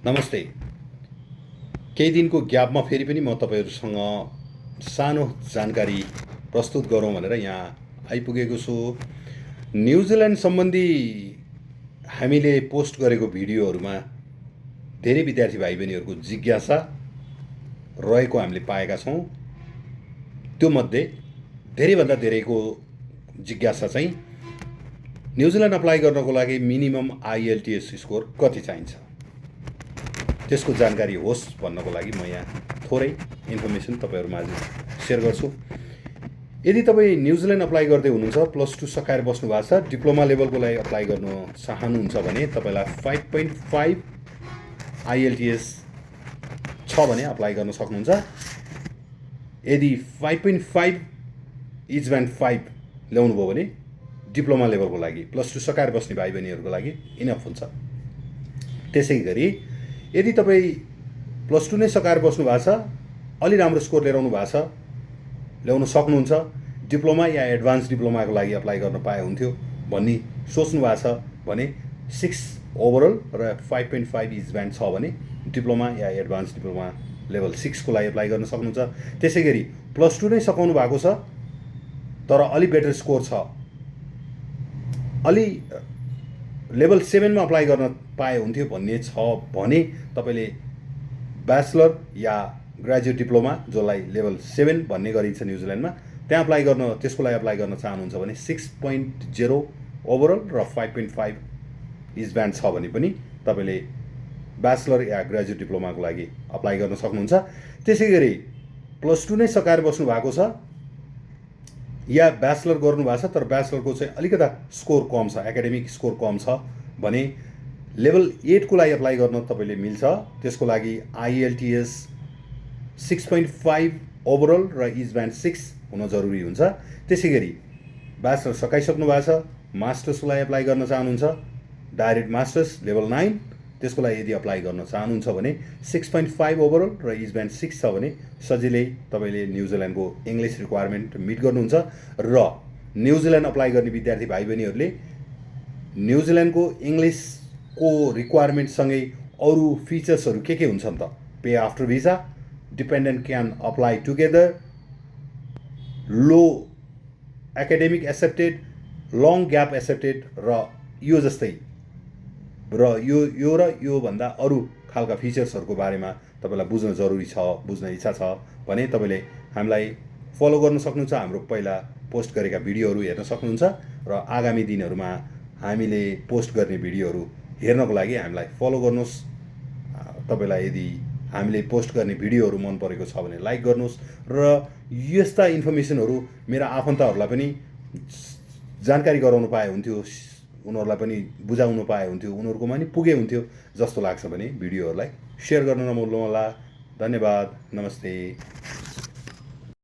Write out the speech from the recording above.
नमस्ते। केही दिनको ग्यापमा फेरि पनि म तपाईँहरूसँग सानो जानकारी प्रस्तुत गरौँ भनेर यहाँ आइपुगेको छु। न्युजिल्यान्ड सम्बन्धी हामीले पोस्ट गरेको भिडियोहरूमा धेरै विद्यार्थी भाइ बहिनीहरूको जिज्ञासा रहेको हामीले पाएका छौँ। त्यो मध्ये धेरैभन्दा धेरैको जिज्ञासा चाहिँ न्युजिल्यान्ड अप्लाई गर्नको लागि मिनिमम आइएलटिएस स्कोर कति चाहिन्छ, त्यसको जानकारी होस् भन्नको लागि म यहाँ थोरै इन्फर्मेसन तपाईँहरूमाझ सेयर गर्छु। यदि तपाईँ न्युजिल्यान्ड अप्लाई गर्दै हुनुहुन्छ, +2 सकाएर बस्नु भएको छ, डिप्लोमा लेभलको लागि अप्लाई गर्न चाहनुहुन्छ भने तपाईँलाई 5.5 आइएलटिएस छ भने अप्लाई गर्न सक्नुहुन्छ। यदि 5.5 इजब्यान्ड 5 ल्याउनु भयो भने डिप्लोमा लेभलको लागि +2 सकाएर बस्ने भाइ बहिनीहरूको लागि इनफ हुन्छ। त्यसै गरी यदि तपाईँ +2 नै सकाएर बस्नु भएको छ, अलि राम्रो स्कोर लिएर आउनु भएको छ, ल्याउन सक्नुहुन्छ, डिप्लोमा या एडभान्स डिप्लोमाको लागि अप्लाई गर्न पाए हुन्थ्यो भन्ने सोच्नु भएको छ भने 6 ओभरअल र 5.5 इजब्यान्ड छ भने डिप्लोमा या एडभान्स डिप्लोमा लेभल 6 को लागि अप्लाई गर्न सक्नुहुन्छ। त्यसै गरी +2 नै सकाउनु भएको छ तर अलि बेटर स्कोर छ, अलि लेभल 7 मा अप्लाई गर्न पाए हुन्थ्यो भन्ने छ भने तपाईँले ब्याचलर या ग्रेजुएट डिप्लोमा, जसलाई लेभल 7 भन्ने गरिन्छ न्युजिल्यान्डमा, त्यहाँ अप्लाई गर्न, त्यसको लागि अप्लाई गर्न चाहनुहुन्छ भने 6.0 ओभरअल र 5.5 इजब्यान्ड छ भने पनि तपाईँले ब्याचलर या ग्रेजुएट डिप्लोमाको लागि अप्लाई गर्न सक्नुहुन्छ। त्यसै गरी +2 नै सकाएर बस्नु भएको छ या ब्याचलर गर्नु भएको छ तर ब्याचलरको चाहिँ अलिकता स्कोर कम छ, एकाडेमिक स्कोर कम छ भने लेभल 8 को लागि अप्लाई गर्न तपाईँले मिल्छ। त्यसको लागि आइएलटिएस 6.5 ओभरअल र इजब्यान्ड 6 हुन जरुरी हुन्छ। त्यसै गरी ब्याचलर सकाइसक्नु भएको छ, मास्टर्सको लागि अप्लाई गर्न चाहनुहुन्छ, डाइरेक्ट मास्टर्स लेभल 9, त्यसको लागि यदि अप्लाई गर्न चाहनुहुन्छ भने 6.5 ओभरअल र इजब्यान्ड 6 छ भने सजिलै तपाईँले न्युजिल्यान्डको इङ्ग्लिस रिक्वायरमेन्ट मिट गर्नुहुन्छ। र न्युजिल्यान्ड अप्लाई गर्ने विद्यार्थी भाइ बहिनीहरूले न्युजिल्यान्डको इङ्ग्लिसको रिक्वायरमेन्टसँगै अरू फिचर्सहरू के हुन्छन् त, pay after visa, dependent can apply together, low academic accepted, long gap accepted र यो जस्तै र यो भन्दा अरू खालका फिचर्सहरूको बारेमा तपाईँलाई बुझ्न जरुरी छ, बुझ्न इच्छा छ भने तपाईँले हामीलाई फलो गर्न सक्नुहुन्छ। हाम्रो पहिला पोस्ट गरेका भिडियोहरू हेर्न सक्नुहुन्छ र आगामी दिनहरूमा हामीले पोस्ट गर्ने भिडियोहरू हेर्नको लागि हामीलाई फलो गर्नुहोस्। तपाईँलाई यदि हामीले पोस्ट गर्ने भिडियोहरू मन परेको छ भने लाइक गर्नुहोस् र यस्ता इन्फर्मेसनहरू मेरा आफन्तहरूलाई पनि जानकारी गराउनु पाए हुन्थ्यो, उनीहरूलाई पनि बुझाउनु पाए हुन्थ्यो, उनीहरूकोमा पनि पुगे हुन्थ्यो जस्तो लाग्छ भने भिडियोहरूलाई सेयर गर्न नभुल्नुहोला। धन्यवाद। नमस्ते।